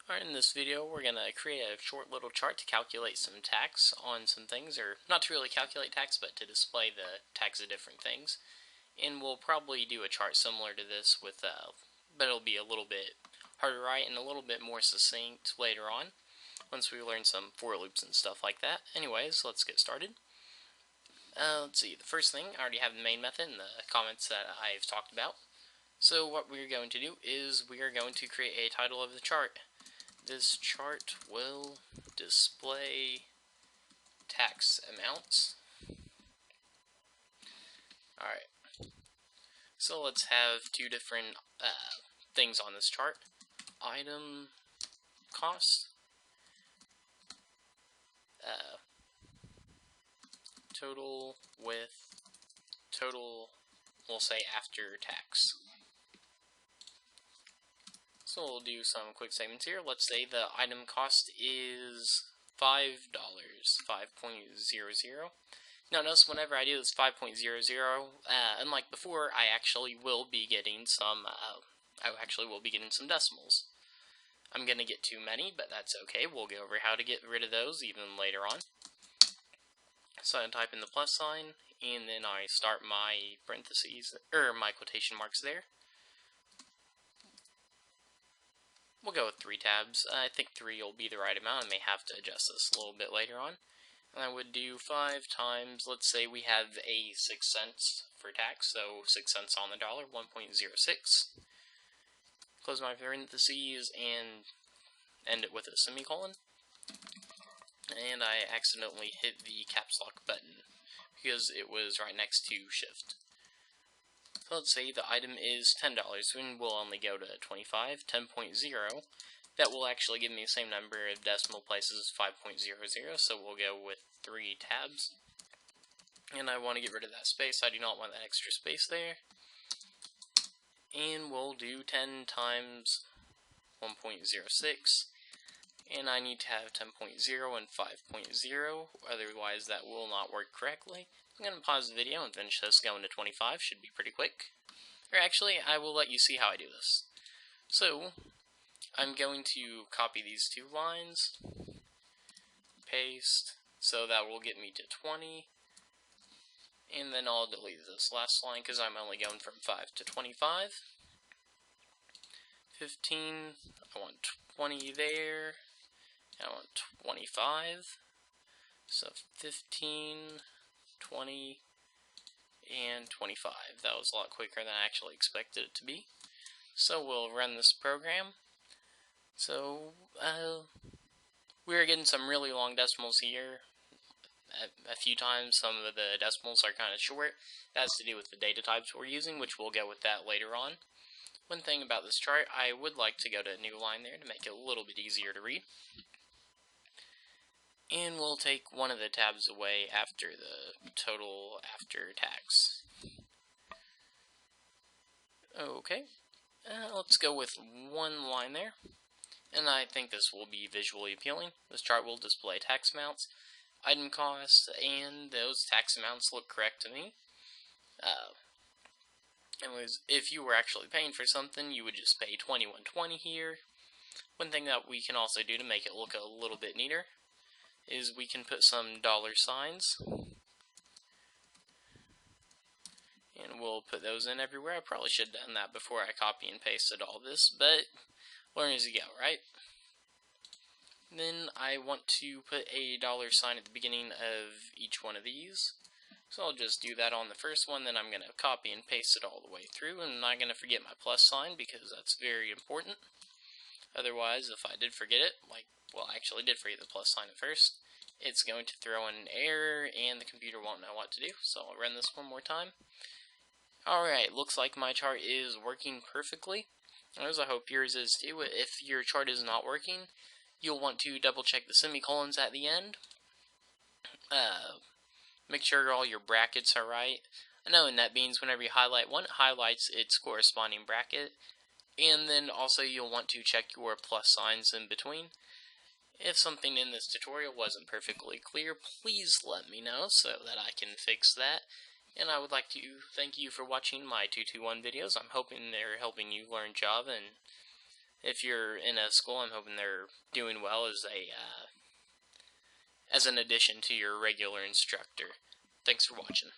Alright, in this video we're going to create a short little chart to calculate some tax on some things, or not to really calculate tax, but to display the tax of different things. And we'll probably do a chart similar to this with, but it'll be a little bit harder to write and a little bit more succinct later on, once we learn some for loops and stuff like that. Anyways, let's get started. Let's see, the first thing, I already have the main method and the comments that I've talked about. So what we're going to do is we are going to create a title of the chart. This chart will display tax amounts. Alright, so let's have two different things on this chart. Item cost, total with total, we'll say after tax. So we'll do some quick statements here. Let's say the item cost is $5, 5.00. Now notice whenever I do this 5.00, unlike before, I actually will be getting some decimals. I'm going to get too many, but that's okay. We'll go over how to get rid of those even later on. So I type in the plus sign, and then I start my parentheses, or my quotation marks there. We'll go with 3 tabs. I think 3 will be the right amount. I may have to adjust this a little bit later on. And I would do 5 times, let's say we have a 6 cents for tax, so 6 cents on the dollar, 1.06. Close my parentheses and end it with a semicolon. And I accidentally hit the caps lock button because it was right next to shift. So let's say the item is $10, and we'll only go to 25, 10.0. That will actually give me the same number of decimal places, 5.00, so we'll go with 3 tabs. And I want to get rid of that space. I do not want that extra space there. And we'll do 10 times 1.06. And I need to have 10.0 and 5.0, otherwise that will not work correctly. I'm going to pause the video and finish this going to 25, should be pretty quick. Or actually, I will let you see how I do this. So, I'm going to copy these 2 lines, paste, so that will get me to 20, and then I'll delete this last line because I'm only going from 5 to 25. 15, I want 20 there. I want 25, so 15, 20, and 25. That was a lot quicker than I actually expected it to be. So we'll run this program. So we're getting some really long decimals here. A few times some of the decimals are kind of short. That's to do with the data types we're using, which we'll go with that later on. One thing about this chart, I would like to go to a new line there to make it a little bit easier to read. And we'll take one of the tabs away after the total after tax. Okay, let's go with 1 line there. And I think this will be visually appealing. This chart will display tax amounts, item costs, and those tax amounts look correct to me. Anyways, if you were actually paying for something, you would just pay $21.20 here. One thing that we can also do to make it look a little bit neater is we can put some dollar signs, and we'll put those in everywhere. I probably should have done that before I copy and pasted all this, but learn as you go, right? Then I want to put a dollar sign at the beginning of each one of these, so I'll just do that on the first one. Then I'm going to copy and paste it all the way through, and I'm not going to forget my plus sign because that's very important. Otherwise, if I did forget it, well, I actually did forget the plus sign at first, it's going to throw in an error and the computer won't know what to do. So I'll run this one more time. Alright, looks like my chart is working perfectly. As I hope yours is too. If your chart is not working, you'll want to double check the semicolons at the end. Make sure all your brackets are right. I know in NetBeans, whenever you highlight one, it highlights its corresponding bracket. And then also you'll want to check your plus signs in between. If something in this tutorial wasn't perfectly clear, please let me know so that I can fix that. And I would like to thank you for watching my 221 videos. I'm hoping they're helping you learn Java and if you're in a school, I'm hoping they're doing well as an addition to your regular instructor. Thanks for watching.